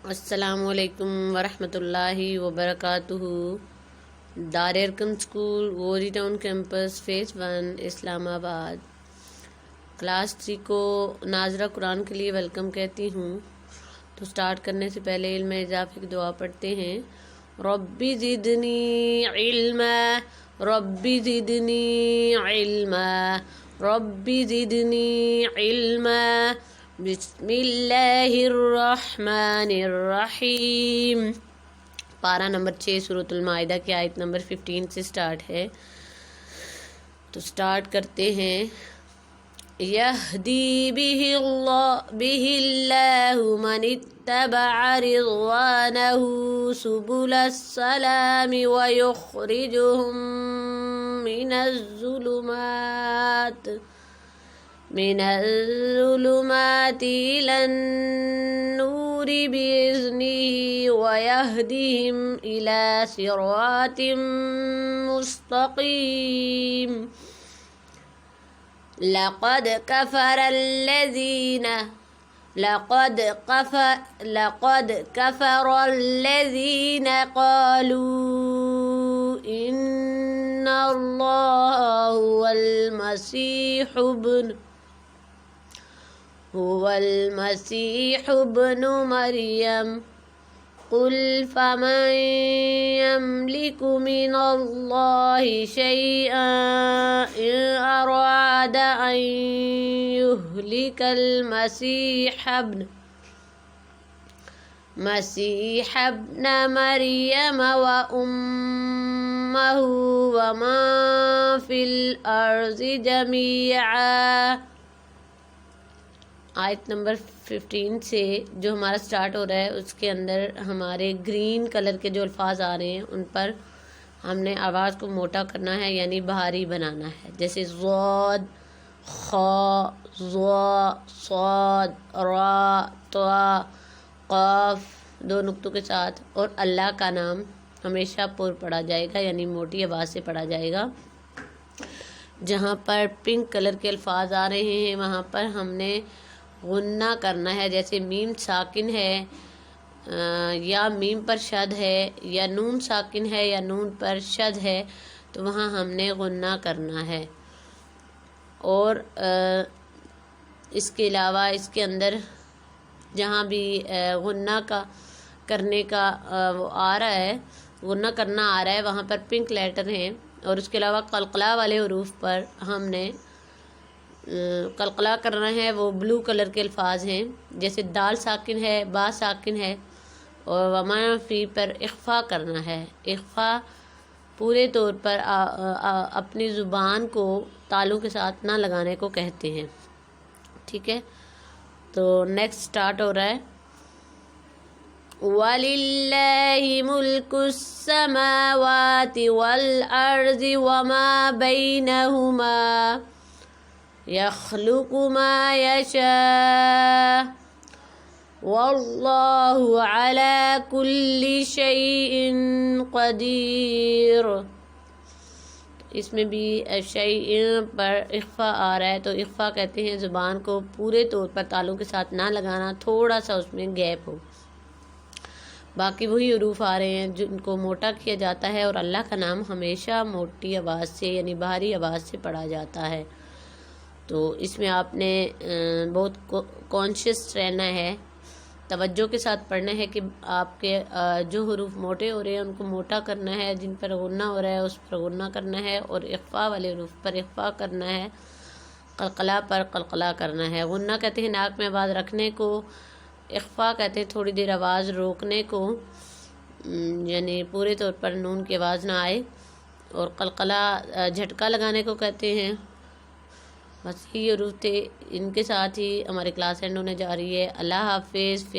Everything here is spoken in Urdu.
السلام علیکم ورحمۃ اللہ وبرکاتہ۔ Dar Arqam school Ghauri town campus phase 1 Islamabad class 3 کو ناظرہ قرآن کے لیے ویلکم کہتی ہوں۔ تو سٹارٹ کرنے سے پہلے علم اضافے کی دعا پڑھتے ہیں۔ ربی زدنی علما، ربی زدنی علما، ربی زدنی علما۔ بسم اللہ الرحمن الرحیم۔ پارہ نمبر 6 سورۃ المائدہ کی آیت نمبر 15 سے سٹارٹ ہے۔ تو سٹارٹ کرتے ہیں۔ یہدی بہ اللہ من اتبع رضوانہ سبل السلام ویخرجہم من الظلمات إلى النور بإذنه ويهديهم إلى صراط مستقيم۔ لقد كفر الذين قالوا إن الله هو المسيح ابن مريم قل فمن يملك من الله شيئا إن أراد أن يهلك المسيح ابن مريم وأمه ومن في الأرض جميعا۔ آیت نمبر 15 سے جو ہمارا سٹارٹ ہو رہا ہے اس کے اندر ہمارے گرین کلر کے جو الفاظ آ رہے ہیں ان پر ہم نے آواز کو موٹا کرنا ہے، یعنی بھاری بنانا ہے، جیسے ضاد، خا، ضا، صاد، را، طا، قاف دو نقطوں کے ساتھ، اور اللہ کا نام ہمیشہ پر پڑھا جائے گا، یعنی موٹی آواز سے پڑھا جائے گا۔ جہاں پر پنک کلر کے الفاظ آ رہے ہیں وہاں پر ہم نے غنہ کرنا ہے، جیسے میم ساکن ہے یا میم پر شد ہے، یا نون ساکن ہے یا نون پر شد ہے، تو وہاں ہم نے غنہ کرنا ہے۔ اور اس کے علاوہ اس کے اندر جہاں بھی غنہ کا کرنے کا وہ آ رہا ہے، غنہ کرنا آ رہا ہے، وہاں پر پنک لیٹر ہیں۔ اور اس کے علاوہ قلقلہ والے حروف پر ہم نے قلقلہ کرنا ہے، وہ بلو کلر کے الفاظ ہیں، جیسے دال ساکن ہے، با ساکن ہے، اور وما فی پر اخفا کرنا ہے۔ اخفا پورے طور پر اپنی زبان کو تالوں کے ساتھ نہ لگانے کو کہتے ہیں، ٹھیک ہے۔ تو نیکسٹ سٹارٹ ہو رہا ہے۔ وَلِلَّهِ مُلْكُ السَّمَاوَاتِ وَالْأَرْضِ وَمَا بَيْنَهُمَا يَخْلُقُ مَا يَشَاءُ وَاللَّهُ عَلَى كُلِّ شَيْءٍ قَدِيرٌ۔ اس میں بھی شیء پر اخفا آ رہا ہے، تو اخفا کہتے ہیں زبان کو پورے طور پر تالوں کے ساتھ نہ لگانا، تھوڑا سا اس میں گیپ ہو۔ باقی وہی حروف آ رہے ہیں جن کو موٹا کیا جاتا ہے، اور اللہ کا نام ہمیشہ موٹی آواز سے یعنی بھاری آواز سے پڑھا جاتا ہے۔ تو اس میں آپ نے بہت کانشیس رہنا ہے، توجہ کے ساتھ پڑھنا ہے کہ آپ کے جو حروف موٹے ہو رہے ہیں ان کو موٹا کرنا ہے، جن پر غنہ ہو رہا ہے اس پر غنہ کرنا ہے، اور اخفا والے حروف پر اخفا کرنا ہے، قلقلہ پر قلقلہ کرنا ہے۔ غنہ کہتے ہیں ناک میں آواز رکھنے کو، اخفا کہتے ہیں تھوڑی دیر آواز روکنے کو، یعنی پورے طور پر نون کی آواز نہ آئے، اور قلقلہ جھٹکا لگانے کو کہتے ہیں۔ بس یہ حروف تھے، ان کے ساتھ ہی ہماری کلاس اینڈ ہونے جا رہی ہے۔ اللہ حافظ۔